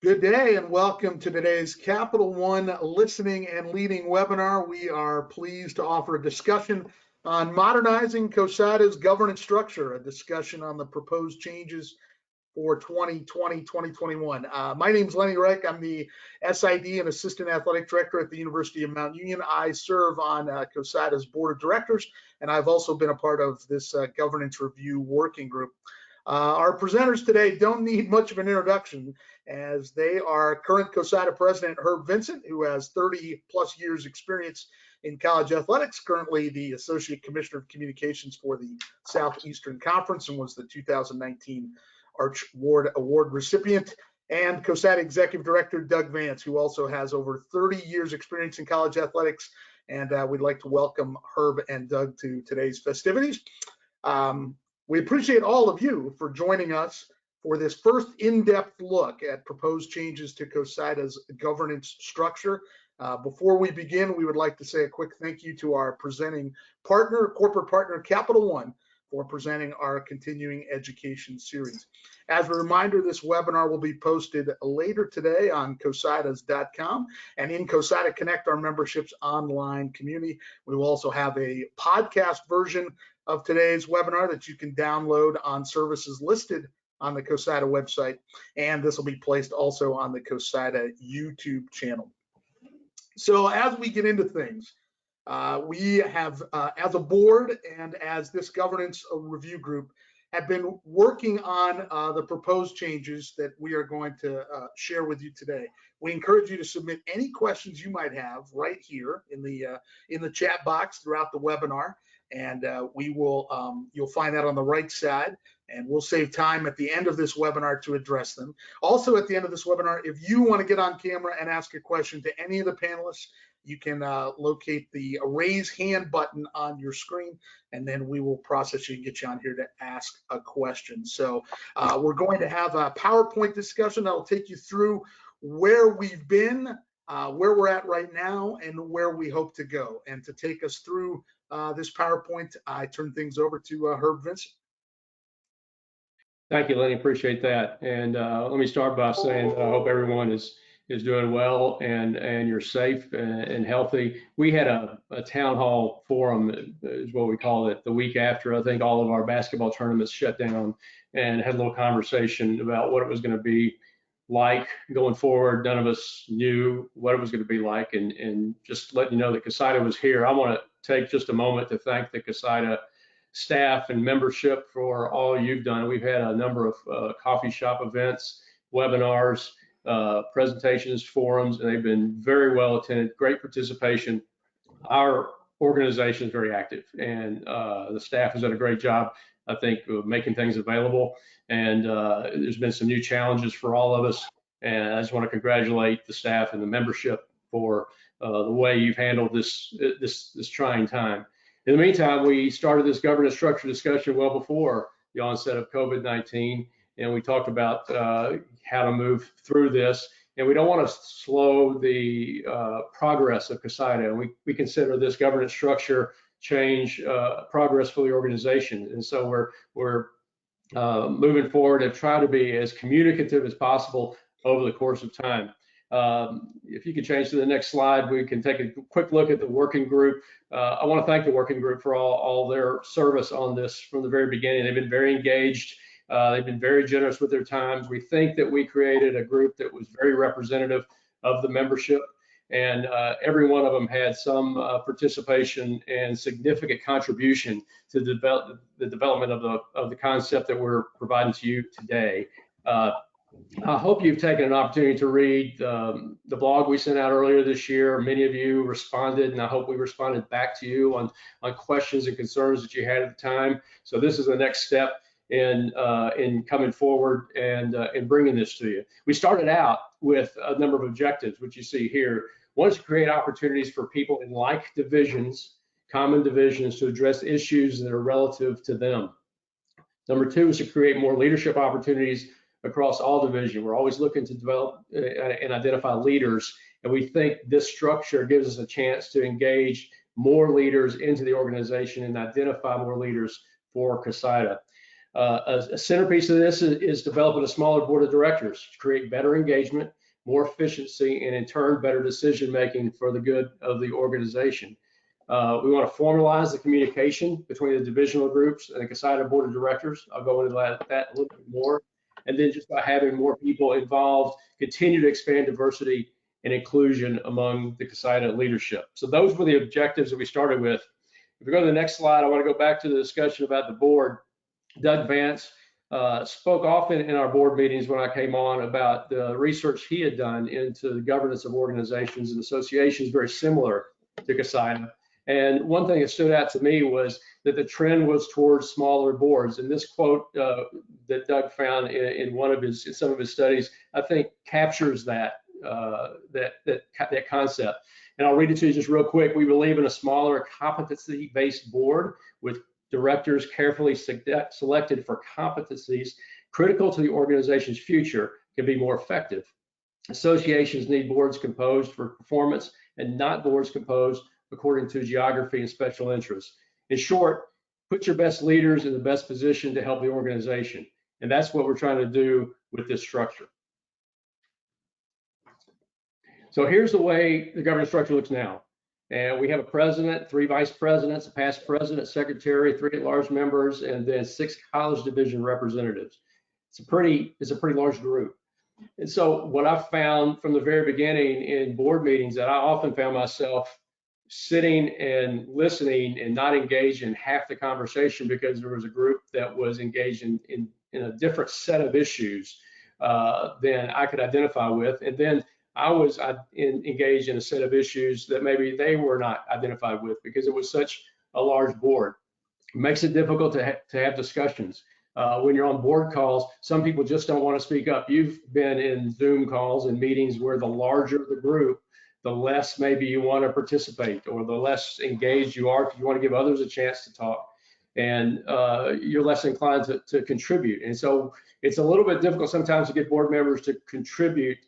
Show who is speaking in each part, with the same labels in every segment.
Speaker 1: Good day and welcome to today's Capital One Listening and Leading webinar. We are pleased to offer a discussion on modernizing CoSIDA's governance structure, a discussion on the proposed changes for 2020-2021. My name is Lenny Reich. I'm the SID and Assistant Athletic Director at the University of Mount Union. I serve on CoSIDA's Board of Directors, and I've also been a part of this governance review working group. Our presenters today don't need much of an introduction, as they are current CoSIDA President Herb Vincent, who has 30 plus years experience in college athletics, currently the Associate Commissioner of Communications for the Southeastern Conference and was the 2019 Arch Award recipient, and CoSIDA Executive Director Doug Vance, who also has over 30 years experience in college athletics. And we'd like to welcome Herb and Doug to today's festivities. We appreciate all of you for joining us for this first in-depth look at proposed changes to CoSIDA's governance structure. Before we begin, we would like to say a quick thank you to our presenting partner, corporate partner, Capital One, for presenting our continuing education series. As a reminder, this webinar will be posted later today on CoSIDA's.com and in CoSIDA Connect, our membership's online community. We will also have a podcast version of today's webinar that you can download on services listed on the CoSIDA website, and this will be placed also on the CoSIDA YouTube channel. So as we get into things, we have, as a board and as this governance review group, have been working on the proposed changes that we are going to share with you today. We encourage you to submit any questions you might have right here in the chat box throughout the webinar, and we will you'll find that on the right side, and we'll save time at the end of this webinar to address them. Also, at the end of this webinar, if you want to get on camera and ask a question to any of the panelists, you can locate the raise hand button on your screen, and then we will process you and get you on here to ask a question. So we're going to have a PowerPoint discussion that will take you through where we've been, where we're at right now, and where we hope to go. And to take us through this PowerPoint, I turn things over to Herb Vincent.
Speaker 2: Thank you, Lenny. Appreciate that. And let me start by saying I hope everyone is doing well and you're safe and healthy. We had a town hall forum, is what we call it, the week after I think all of our basketball tournaments shut down, and had a little conversation about what it was going to be like going forward. None of us knew what it was going to be like, and just letting you know that CoSIDA was here. I want to take just a moment to thank the CoSIDA staff and membership for all you've done. We've had a number of coffee shop events, webinars, presentations, forums, and they've been very well attended, great participation. Our organization is very active, and the staff has done a great job, I think, of making things available. And there's been some new challenges for all of us, and I just want to congratulate the staff and the membership for the way you've handled this trying time. In the meantime, we started this governance structure discussion well before the onset of COVID-19, and we talked about how to move through this. And we don't want to slow the progress of CoSIDA. We consider this governance structure change progress for the organization. And so we're moving forward and try to be as communicative as possible over the course of time. If you could change to the next slide, we can take a quick look at the working group. I want to thank the working group for all their service on this from the very beginning. They've been very engaged. They've been very generous with their times. We think that we created a group that was very representative of the membership, and every one of them had some participation and significant contribution to the development of the concept that we're providing to you today. I hope you've taken an opportunity to read the blog we sent out earlier this year. Many of you responded, and I hope we responded back to you on questions and concerns that you had at the time. So this is the next step in coming forward and in bringing this to you. We started out with a number of objectives, which you see here. One is to create opportunities for people in like divisions, common divisions, to address issues that are relative to them. Number two is to create more leadership opportunities across all divisions. We're always looking to develop and identify leaders, and we think this structure gives us a chance to engage more leaders into the organization and identify more leaders for CoSIDA. A centerpiece of this is developing a smaller board of directors to create better engagement, more efficiency, and in turn, better decision-making for the good of the organization. We want to formalize the communication between the divisional groups and the CoSIDA Board of Directors. I'll go into that a little bit more. And then just by having more people involved, continue to expand diversity and inclusion among the CoSIDA leadership. So those were the objectives that we started with. If we go to the next slide, I want to go back to the discussion about the board. Doug Vance spoke often in our board meetings when I came on about the research he had done into the governance of organizations and associations very similar to CoSIDA. And one thing that stood out to me was that the trend was towards smaller boards. And this quote that Doug found in some of his studies, I think captures that concept. And I'll read it to you just real quick. We believe in a smaller competency-based board with directors carefully selected for competencies critical to the organization's future can be more effective. Associations need boards composed for performance and not boards composed according to geography and special interests. In short, put your best leaders in the best position to help the organization. And that's what we're trying to do with this structure. So here's the way the governance structure looks now. And we have a president, 3 vice presidents, a past president, secretary, 3 at-large members, and then 6 college division representatives. It's a pretty large group. And so what I found from the very beginning in board meetings that I often found myself sitting and listening and not engaged in half the conversation because there was a group that was engaged in a different set of issues than I could identify with. And then I was engaged in a set of issues that maybe they were not identified with because it was such a large board. It makes it difficult to have discussions. When you're on board calls, some people just don't want to speak up. You've been in Zoom calls and meetings where the larger the group, the less maybe you want to participate or the less engaged you are because you want to give others a chance to talk. And you're less inclined to contribute. And so it's a little bit difficult sometimes to get board members to contribute.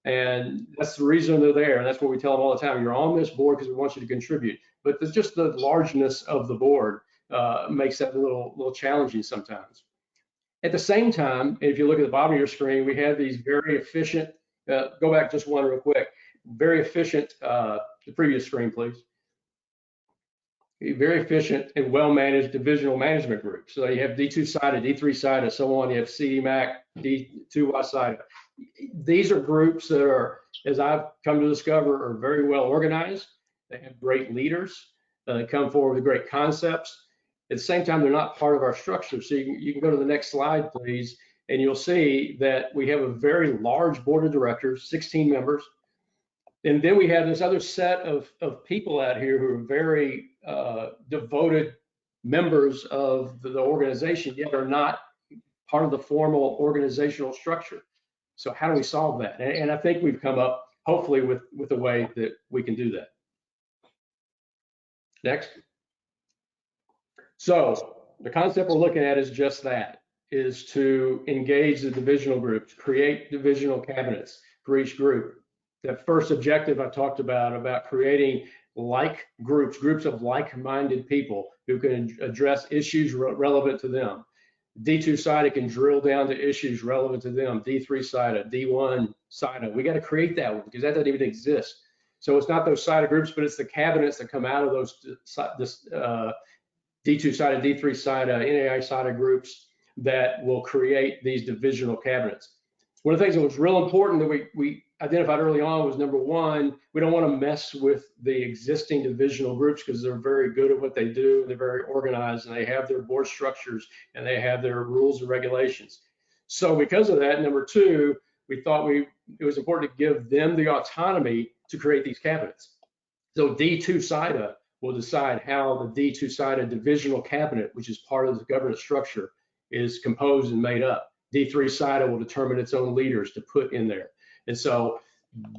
Speaker 2: And that's the reason they're there. And that's what we tell them all the time. You're on this board because we want you to contribute. But just the largeness of the board makes that a little challenging sometimes. At the same time, if you look at the bottom of your screen, we have these very efficient, go back just one real quick, very efficient, the previous screen, please. Very efficient and well-managed divisional management groups. So you have D2 CIDA, D3 CIDA, so on. You have CDMAC, D2 CIDA. These are groups that are, as I've come to discover, are very well organized. They have great leaders. They come forward with great concepts. At the same time, they're not part of our structure. So you can go to the next slide, please, and you'll see that we have a very large board of directors, 16 members. And then we have this other set of people out here who are very devoted members of the organization, yet are not part of the formal organizational structure. So how do we solve that? And I think we've come up, hopefully, with a way that we can do that. Next. So the concept we're looking at is just that, is to engage the divisional groups, create divisional cabinets for each group. That first objective I talked about creating like groups of like-minded people who can address issues relevant to them. D2 CIDA can drill down to issues relevant to them. D3 CIDA, D1 CIDA. We got to create that one because that doesn't even exist. So it's not those CIDA groups, but it's the cabinets that come out of those D2 CIDA, D3 CIDA, NAI CIDA groups that will create these divisional cabinets. One of the things that was real important that we identified early on was, number one, we don't want to mess with the existing divisional groups because they're very good at what they do. They're very organized and they have their board structures and they have their rules and regulations. So because of that, number two, we thought it was important to give them the autonomy to create these cabinets. So D2 CIDA will decide how the D2 CIDA divisional cabinet, which is part of the governance structure, is composed and made up. D3 CIDA will determine its own leaders to put in there. And so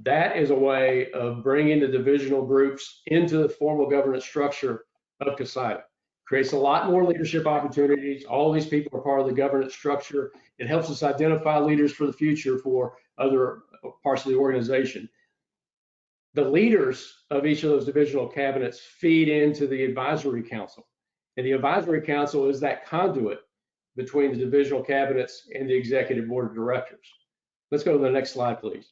Speaker 2: that is a way of bringing the divisional groups into the formal governance structure of CoSIDA. Creates a lot more leadership opportunities. All these people are part of the governance structure. It helps us identify leaders for the future for other parts of the organization. The leaders of each of those divisional cabinets feed into the advisory council. And the advisory council is that conduit between the divisional cabinets and the executive board of directors. Let's go to the next slide, please.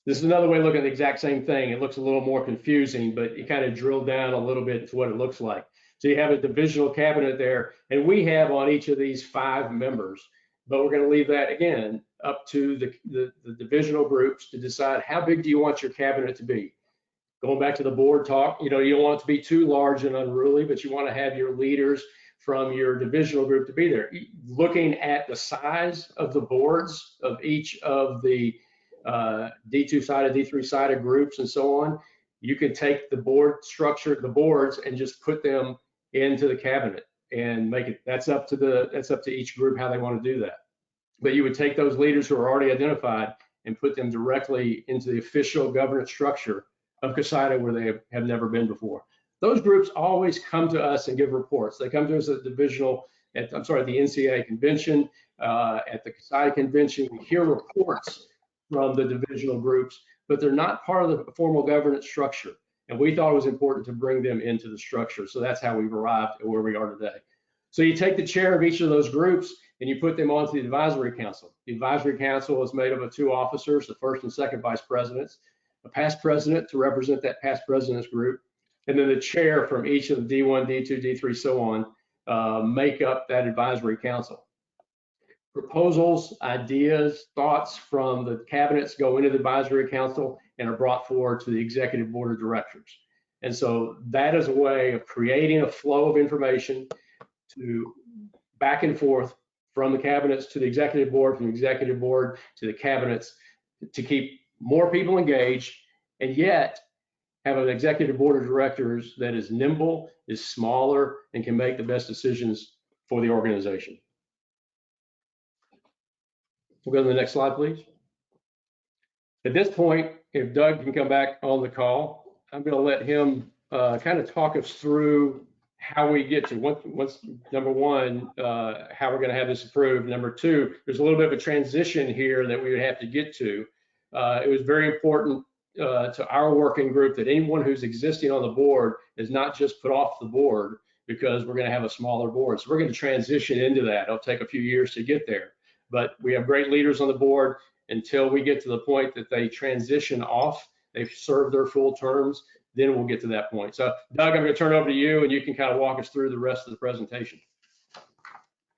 Speaker 2: This is another way of looking at the exact same thing. It looks a little more confusing, but you kind of drill down a little bit to what it looks like. So you have a divisional cabinet there, and we have on each of these 5 members, but we're going to leave that again up to the divisional groups to decide how big do you want your cabinet to be. Going back to the board talk, you don't want it to be too large and unruly, but you want to have your leaders from your divisional group to be there. Looking at the size of the boards of each of the D2 CIDA, D3 CIDA groups and so on, you can take the board structure, the boards, and just put them into the cabinet and make it, that's up to each group how they want to do that. But you would take those leaders who are already identified and put them directly into the official governance structure of CoSIDA where they have never been before. Those groups always come to us and give reports. They come to us at the NCAA convention, at the CoSIDA convention. We hear reports from the divisional groups, but they're not part of the formal governance structure. And we thought it was important to bring them into the structure. So that's how we've arrived at where we are today. So you take the chair of each of those groups and you put them onto the advisory council. The advisory council is made up of 2 officers, the first and second vice presidents, a past president to represent that past president's group, and then the chair from each of the D1, D2, D3, so on, make up that advisory council. Proposals, ideas, thoughts from the cabinets go into the advisory council and are brought forward to the executive board of directors. And so that is a way of creating a flow of information to back and forth from the cabinets to the executive board, from the executive board to the cabinets, to keep more people engaged and yet have an executive board of directors that is nimble, is smaller, and can make the best decisions for the organization. We'll go to the next slide, please. At this point, if Doug can come back on the call, I'm going to let him kind of talk us through how we get to what's number 1, how we're going to have this approved. Number 2, there's a little bit of a transition here that we would have to get to. It was very important to our working group that anyone who's existing on the board is not just put off the board because we're going to have a smaller board. So we're going to transition into that. It'll take a few years to get there. But we have great leaders on the board until we get to the point that they transition off, they've served their full terms, then we'll get to that point. So Doug, I'm going to turn it over to you and you can kind of walk us through the rest of the presentation.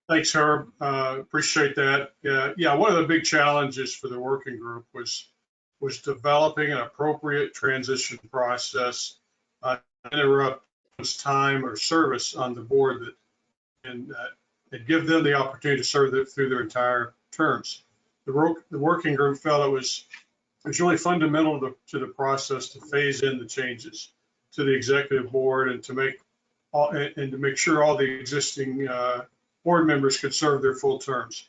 Speaker 3: Thanks, Herb. Appreciate that. Yeah, one of the big challenges for the working group was developing an appropriate transition process, interrupt time or service on the board and give them the opportunity to serve through their entire terms. The working group felt it was really fundamental to the process to phase in the changes to the executive board and to make sure all the existing board members could serve their full terms.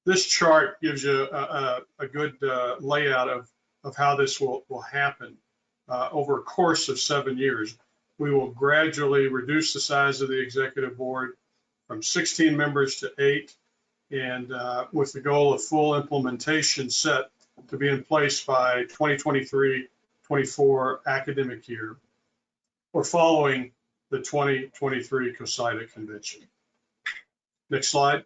Speaker 3: This chart gives you a good layout of how this will happen over a course of 7 years. We will gradually reduce the size of the executive board from 16 members to 8, and with the goal of full implementation set to be in place by 2023-24 academic year, or following the 2023 CoSIDA convention. Next slide.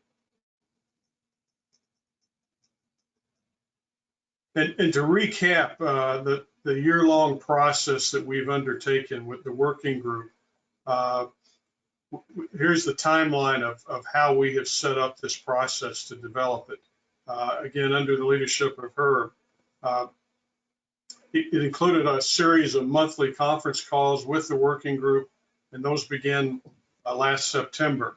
Speaker 3: And to recap the year-long process that we've undertaken with the working group, here's the timeline of how we have set up this process to develop it. Again, under the leadership of Herb, it included a series of monthly conference calls with the working group, and those began last September.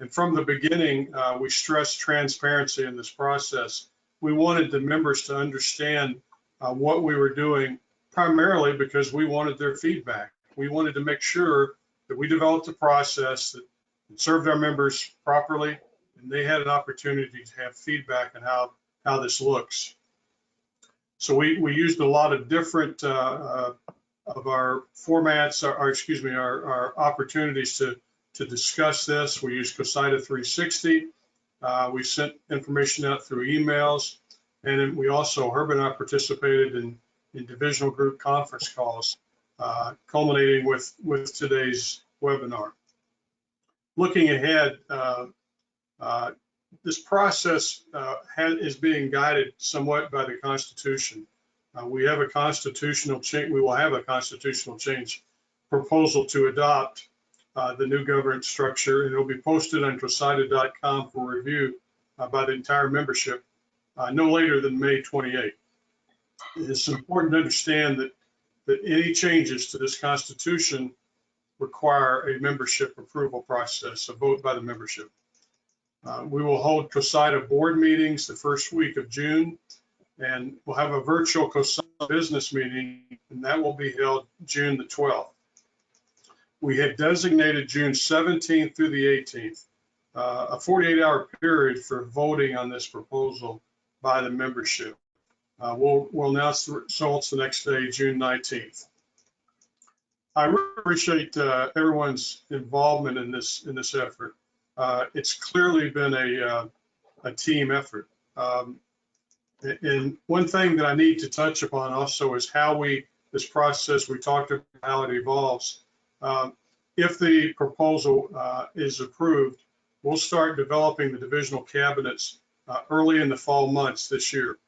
Speaker 3: And from the beginning, we stressed transparency in this process. We wanted the members to understand what we were doing, primarily because we wanted their feedback. We wanted to make sure that we developed a process that served our members properly, and they had an opportunity to have feedback on how this looks. So we used a lot of different of our formats, our opportunities to discuss this. We used CoSIDA 360. We sent information out through emails, and then we also, Herb and I participated in divisional group conference calls, culminating with today's webinar. looking ahead, this process is being guided somewhat by the Constitution. We have a constitutional change. We will have a constitutional change proposal to adopt the new governance structure, and it will be posted on CoSIDA.com for review by the entire membership no later than May 28th. It's important to understand that any changes to this Constitution require a membership approval process, a vote by the membership. We will hold CoSIDA board meetings the first week of June, and we'll have a virtual CoSIDA business meeting, and that will be held June the 12th. We have designated June 17th through the 18th, a 48-hour period for voting on this proposal by the membership. We'll announce the results the next day, June 19th. I really appreciate everyone's involvement in this effort. It's clearly been a team effort. And one thing that I need to touch upon also is how this process, we talked about how it evolves. If the proposal is approved, we'll start developing the divisional cabinets early in the fall months this year.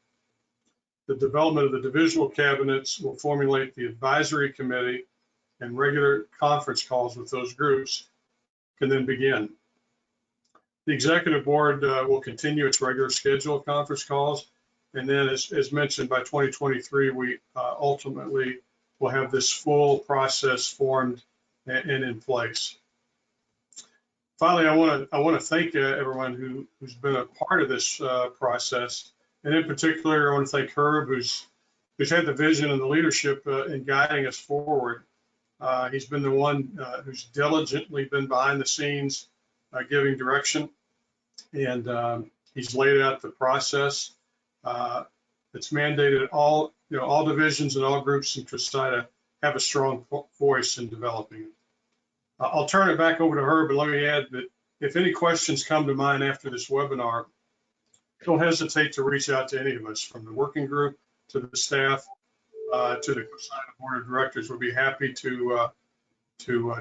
Speaker 3: The development of the divisional cabinets will formulate the advisory committee, and regular conference calls with those groups can then begin. The executive board will continue its regular schedule of conference calls, and then as mentioned, by 2023, we ultimately will have this full process formed and in place. Finally, I want to thank everyone who's been a part of this process, and in particular, I want to thank Herb, who's had the vision and the leadership in guiding us forward. He's been the one who's diligently been behind the scenes, giving direction, and he's laid out the process. It's mandated all divisions and all groups in CoSIDA have a strong voice in developing it. I'll turn it back over to Herb, but let me add that if any questions come to mind after this webinar, don't hesitate to reach out to any of us, from the working group to the staff to the CoSIDA Board of Directors. We'll be happy to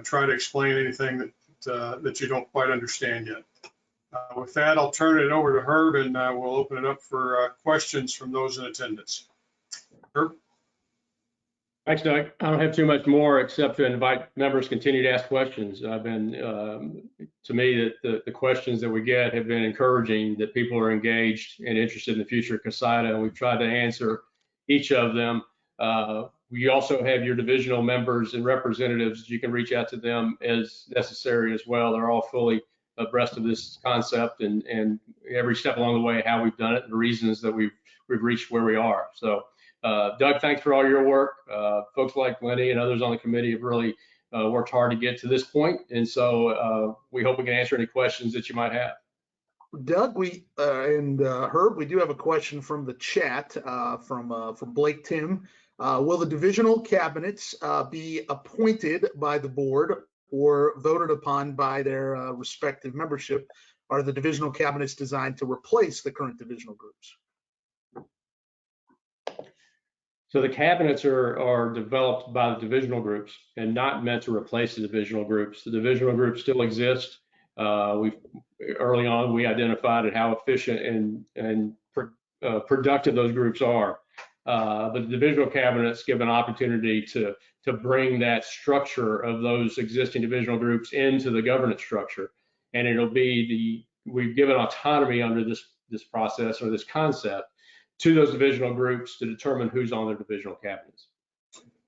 Speaker 3: try to explain anything that you don't quite understand yet. With that, I'll turn it over to Herb, and we'll open it up for questions from those in attendance. Herb?
Speaker 2: Thanks, Doug. I don't have too much more except to invite members to continue to ask questions. I've been, to me, that the questions that we get have been encouraging, that people are engaged and interested in the future of CoSIDA, and we've tried to answer each of them. We also have your divisional members and representatives. You can reach out to them as necessary as well. They're all fully abreast of this concept and every step along the way, how we've done it, and the reasons that we've reached where we are. So Doug, thanks for all your work. Folks like Lenny and others on the committee have really worked hard to get to this point. And so we hope we can answer any questions that you might have.
Speaker 1: Doug, and Herb, we do have a question from the chat from Blake Tim. Will the divisional cabinets be appointed by the board or voted upon by their respective membership? Are the divisional cabinets designed to replace the current divisional groups?
Speaker 2: So the cabinets are developed by the divisional groups and not meant to replace the divisional groups. The divisional groups still exist. Early on, we identified how efficient and productive those groups are. But the divisional cabinets give an opportunity to bring that structure of those existing divisional groups into the governance structure. And it'll be we've given autonomy under this process or this concept to those divisional groups to determine who's on their divisional cabinets.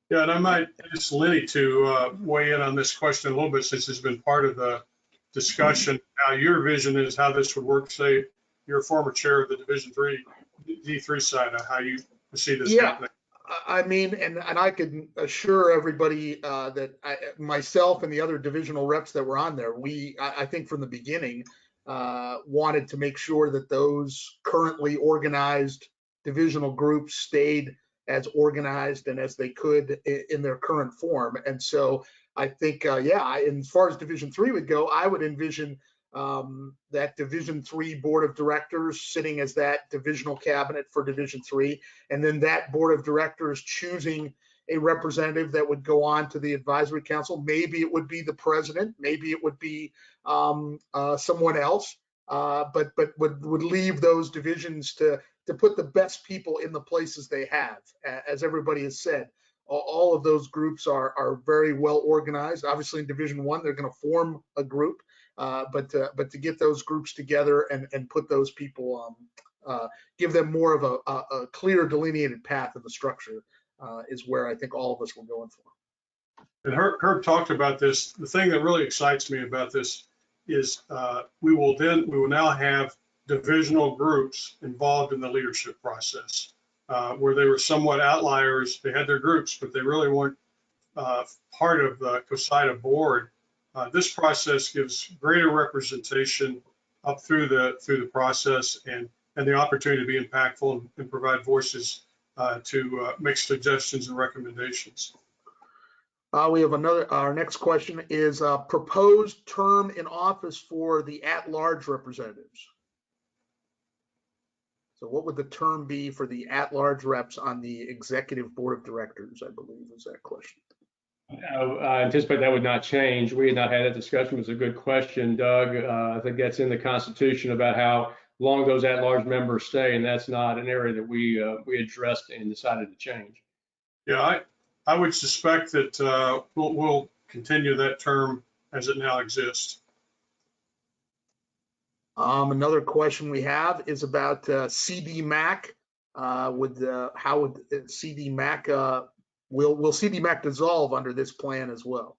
Speaker 3: Yeah, and I might ask Lenny to weigh in on this question a little bit, since it's been part of the discussion. How your vision is how this would work. Say you're a former chair of the Division D3 side, how you see this happening.
Speaker 1: I mean, and I can assure everybody that myself and the other divisional reps that were on there, I think from the beginning wanted to make sure that those currently organized divisional groups stayed as organized and as they could in their current form. And so I think, and as far as Division 3 would go, I would envision that Division 3 Board of Directors sitting as that divisional cabinet for Division 3, and then that Board of Directors choosing a representative that would go on to the advisory council. Maybe it would be the president, maybe it would be someone else, but would leave those divisions to put the best people in the places they have. As everybody has said, all of those groups are very well organized. Obviously, in Division 1, they're going to form a group, but to get those groups together and put those people, give them more of a clear delineated path of the structure is where I think all of us were going for.
Speaker 3: And Herb talked about this. The thing that really excites me about this is we will now have divisional groups involved in the leadership process, where they were somewhat outliers. They had their groups, but they really weren't part of the CoSIDA board. This process gives greater representation up through the process and the opportunity to be impactful and provide voices to make suggestions and recommendations.
Speaker 1: We have our next question is proposed term in office for the at-large representatives. So what would the term be for the at-large reps on the executive board of directors, I believe is that question.
Speaker 2: I anticipate that would not change. We had not had that discussion. It was a good question, Doug. I think that's in the Constitution about how long those at-large members stay, and that's not an area that we addressed and decided to change.
Speaker 3: Yeah, I would suspect that we'll continue that term as it now exists.
Speaker 1: Another question we have is about CDMAC. How would CDMAC will CDMAC dissolve under this plan as well?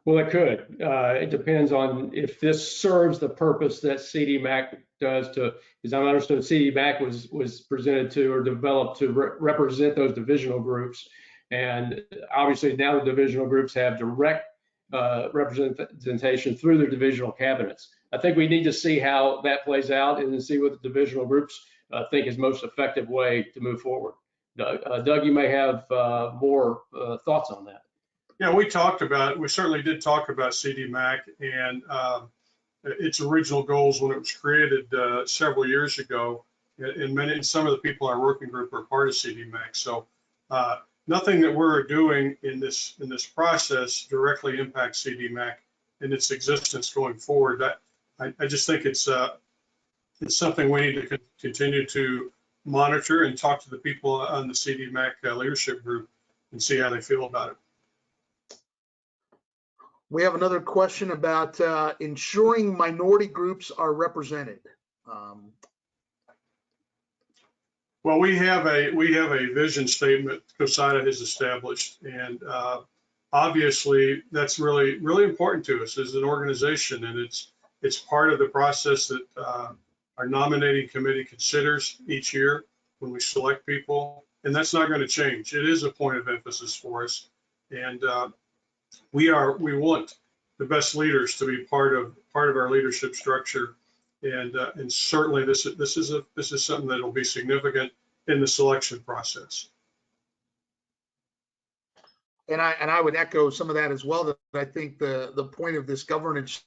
Speaker 2: Well, it could. It depends on if this serves the purpose that CDMAC does to, as I understood, CDMAC was presented to or developed to represent those divisional groups. And obviously now the divisional groups have direct representation through their divisional cabinets. I think we need to see how that plays out and see what the divisional groups think is most effective way to move forward. Doug, you may have more thoughts on that.
Speaker 3: Yeah, we certainly did talk about CDMAC and its original goals when it was created several years ago. And some of the people in our working group are part of CDMAC. So nothing that we're doing in this process directly impacts CDMAC and its existence going forward. I just think it's something we need to continue to monitor and talk to the people on the CDMAC leadership group and see how they feel about it.
Speaker 1: We have another question about ensuring minority groups are represented.
Speaker 3: Well, we have a vision statement CoSIDA has established, and obviously that's really important to us as an organization, and it's part of the process that our nominating committee considers each year when we select people, and that's not going to change. It is a point of emphasis for us, and we want the best leaders to be part of our leadership structure, and certainly this is something that will be significant in the selection process.
Speaker 1: And I would echo some of that as well. That I think the point of this governance.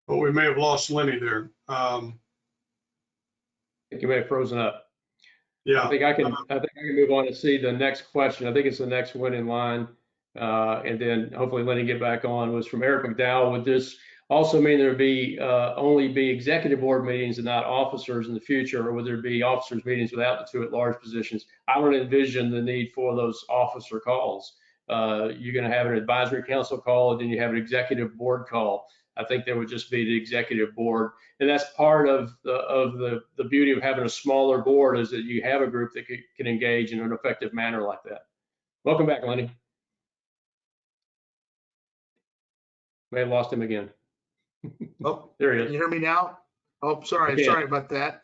Speaker 3: But we may have lost Lenny there.
Speaker 2: I think you may have frozen up.
Speaker 3: Yeah.
Speaker 2: I think I can move on to see the next question. I think it's the next one in line. And then hopefully Lenny get back on. Was from Eric McDowell. Would this also mean there be only be executive board meetings and not officers in the future, or would there be officers meetings without the two at-large positions? I don't envision the need for those officer calls. You're going to have an advisory council call, and then you have an executive board call. I think there would just be the executive board, and that's part of the beauty of having a smaller board is that you have a group that can engage in an effective manner like that. Welcome back, Lenny. May have lost him again.
Speaker 1: Oh,
Speaker 2: there he is.
Speaker 1: Can you hear me now? Oh, sorry.
Speaker 2: Okay.
Speaker 1: Sorry about that.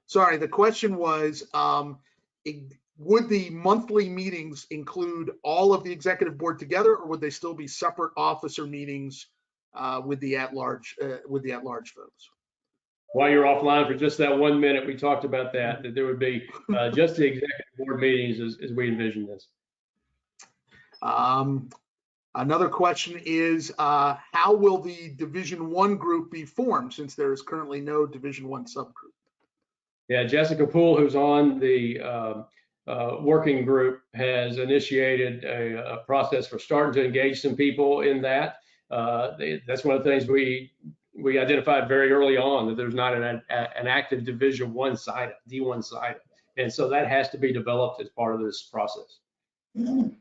Speaker 1: Sorry. The question was, would the monthly meetings include all of the executive board together, or would they still be separate officer meetings with the at-large folks?
Speaker 2: While you're offline for just that 1 minute, we talked about that there would be just the executive board meetings as we envision this.
Speaker 1: Another question is, how will the Division I group be formed, since there is currently no Division I subgroup?
Speaker 2: Yeah, Jessica Poole, who's on the working group, has initiated a process for starting to engage some people in that. That's one of the things we identified very early on, that there's not an active Division I CoSIDA, D1 CoSIDA. And so that has to be developed as part of this process.
Speaker 1: And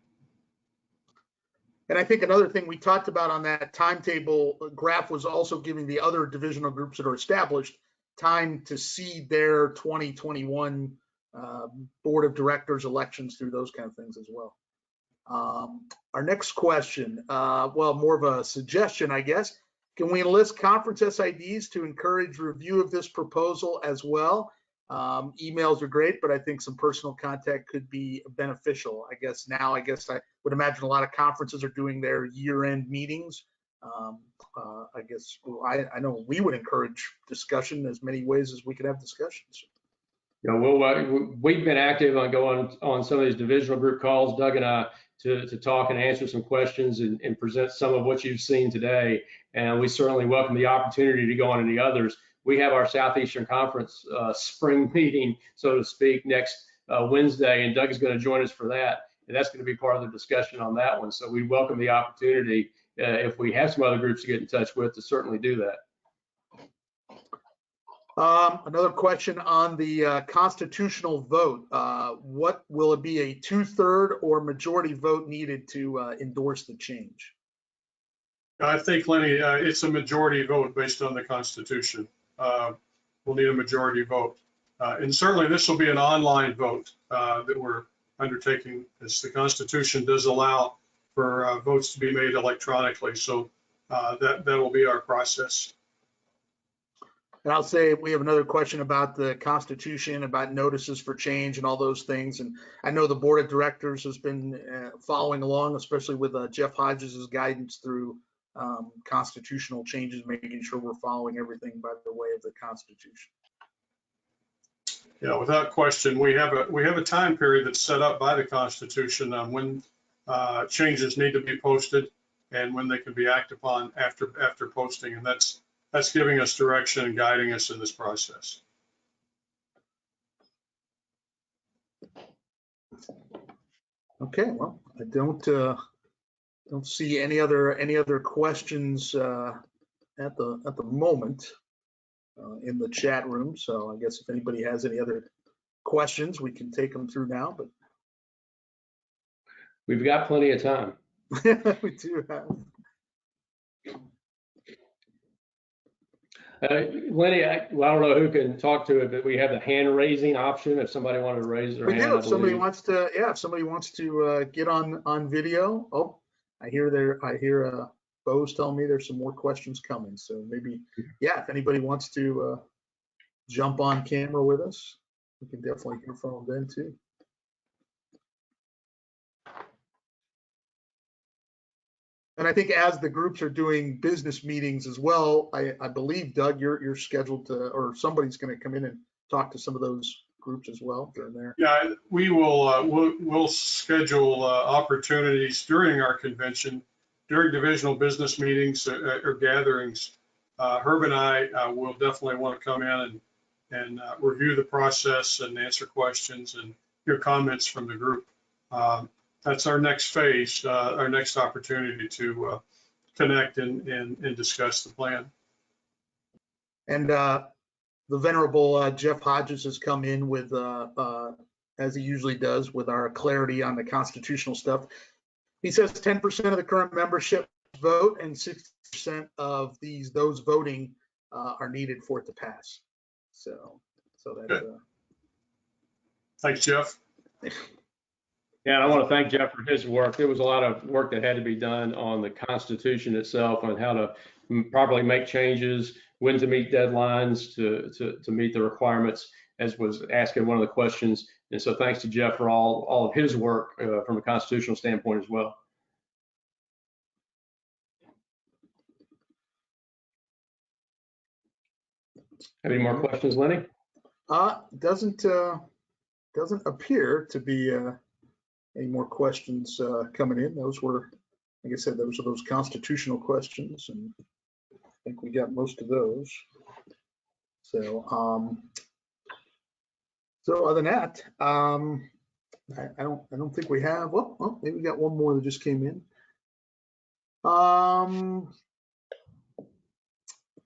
Speaker 1: I think another thing we talked about on that timetable graph was also giving the other divisional groups that are established time to seed their 2021 board of directors elections through those kind of things as well. Our next question, well, more of a suggestion, I guess. Can we enlist conference SIDs to encourage review of this proposal as well? Emails are great, but I think some personal contact could be beneficial. I guess I would imagine a lot of conferences are doing their year-end meetings. I guess I know we would encourage discussion as many ways as we could have discussions.
Speaker 2: Yeah, we've been active on going on some of these divisional group calls, Doug and I, to talk and answer some questions and present some of what you've seen today. And we certainly welcome the opportunity to go on any others. We have our Southeastern Conference spring meeting, so to speak, next Wednesday, and Doug is going to join us for that. And that's going to be part of the discussion on that one. So we welcome the opportunity, if we have some other groups to get in touch with, to certainly do that.
Speaker 1: Another question on the constitutional vote. What will it be, a 2/3 or majority vote needed to endorse the change?
Speaker 3: I think, Lenny, it's a majority vote based on the Constitution. We'll need a majority vote. And certainly this will be an online vote that we're undertaking, as the Constitution does allow for votes to be made electronically. So that will be our process.
Speaker 1: And I'll say we have another question about the Constitution, about notices for change and all those things. And I know the board of directors has been following along, especially with Jeff Hodges' guidance through constitutional changes, making sure we're following everything by the way of the Constitution.
Speaker 3: Yeah, without question, we have a time period that's set up by the Constitution on when changes need to be posted and when they can be acted upon after posting, and that's giving us direction and guiding us in this process.
Speaker 1: Okay, well, I don't see any other questions at the moment in the chat room. So I guess if anybody has any other questions, we can take them through now. But
Speaker 2: we've got plenty of time.
Speaker 1: We do have.
Speaker 2: Lenny, I don't know who can talk to it, but we have the hand raising option if somebody wanted to raise their hand.
Speaker 1: We do. If somebody wants to, yeah, if somebody wants to get on video. Oh, I hear Bo's telling me there's some more questions coming. So maybe, yeah, if anybody wants to jump on camera with us, we can definitely hear from them then too. And I think as the groups are doing business meetings as well, I believe, Doug, you're scheduled to, or somebody's going to come in and talk to some of those groups as well during there.
Speaker 3: Yeah, we will. We'll schedule opportunities during our convention, during divisional business meetings or gatherings. Herb and I will definitely want to come in and review the process and answer questions and hear comments from the group. That's our next phase, our next opportunity to connect and discuss the plan.
Speaker 1: And the venerable Jeff Hodges has come in with, as he usually does, with our clarity on the constitutional stuff. He says 10% of the current membership vote and 60% of those voting are needed for it to pass. So that's.
Speaker 3: Thanks, Jeff.
Speaker 2: Yeah, and I want to thank Jeff for his work. There was a lot of work that had to be done on the Constitution itself, on how to properly make changes, when to meet deadlines, to meet the requirements, as was asked in one of the questions. And so thanks to Jeff for all of his work from a constitutional standpoint as well. Have any more questions, Lenny?
Speaker 1: Doesn't appear to be any more questions coming in. Those were like I said, those are those constitutional questions, and I think we got most of those. So, so other than that, I don't think we have. Well, maybe we got one more that just came in.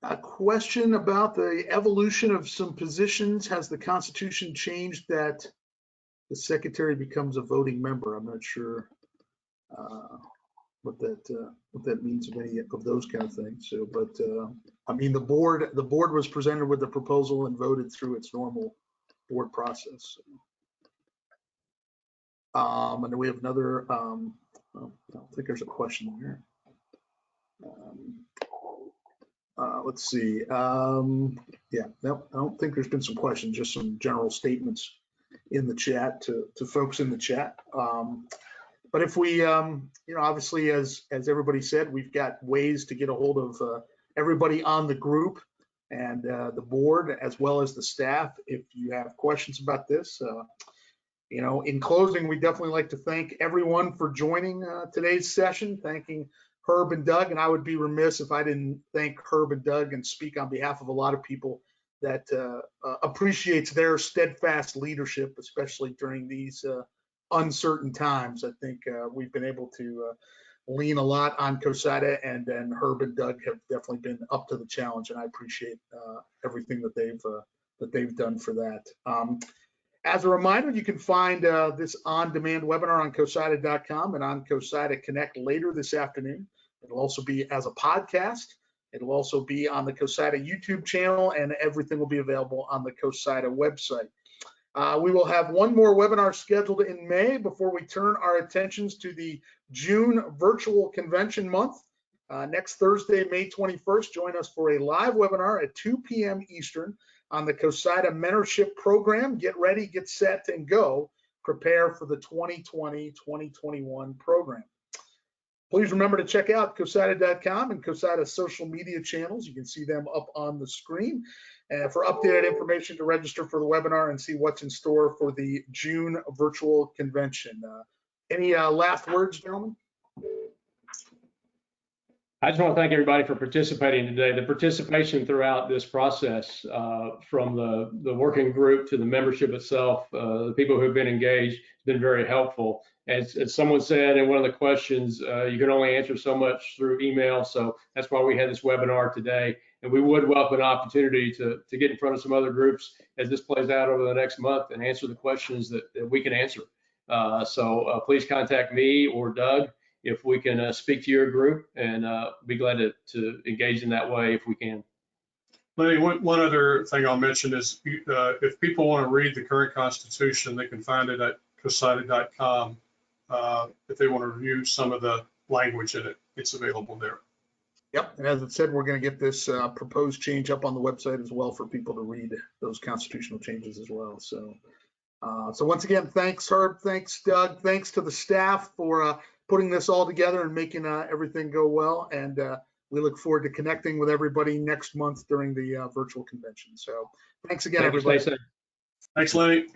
Speaker 1: A question about the evolution of some positions. Has the Constitution changed that the secretary becomes a voting member? I'm not sure what that means of any of those kind of things. So, but I mean, the board was presented with the proposal and voted through its normal board process. And then we have another. I don't think there's a question here. Let's see. Yeah, no, I don't think there's been some questions, just some general statements in the chat to folks in the chat. But if we, you know, obviously, as everybody said, we've got ways to get a hold of everybody on the group and the board, as well as the staff. If you have questions about this, you know, in closing, we definitely like to thank everyone for joining today's session, thanking Herb and Doug, and I would be remiss if I didn't thank Herb and Doug and speak on behalf of a lot of people that appreciates their steadfast leadership, especially during these uncertain times. I think we've been able to lean a lot on CoSIDA, and then Herb and Doug have definitely been up to the challenge, and I appreciate everything that they've done for that. As a reminder, you can find this on-demand webinar on CoSIDA.com and on CoSIDA Connect later this afternoon. It'll also be as a podcast. It'll also be on the CoSIDA YouTube channel, and everything will be available on the CoSIDA website. We will have one more webinar scheduled in May before we turn our attentions to the June virtual convention month. Next Thursday, May 21st, join us for a live webinar at 2 p.m. Eastern on the CoSIDA Mentorship Program. Get ready, get set, and go. Prepare for the 2020-2021 program. Please remember to check out CoSIDA.com and CoSIDA's social media channels. You can see them up on the screen. For updated information to register for the webinar and see what's in store for the June virtual convention. Any last words, gentlemen?
Speaker 2: I just want to thank everybody for participating today. The participation throughout this process, from the working group to the membership itself, the people who have been engaged, has been very helpful. As someone said in one of the questions, you can only answer so much through email, so that's why we had this webinar today. And we would welcome an opportunity to get in front of some other groups as this plays out over the next month and answer the questions that we can answer. So please contact me or Doug if we can speak to your group, and be glad to engage in that way if we can.
Speaker 3: Lenny, one other thing I'll mention is if people want to read the current Constitution, they can find it at CoSIDA.com. If they want to review some of the language in it, it's available there.
Speaker 1: Yep, and as it said, we're going to get this proposed change up on the website as well for people to read those constitutional changes as well. So, so once again, thanks Herb, thanks Doug, thanks to the staff for putting this all together and making everything go well. And we look forward to connecting with everybody next month during the virtual convention. So thanks again, everybody.
Speaker 3: Thanks, Lenny.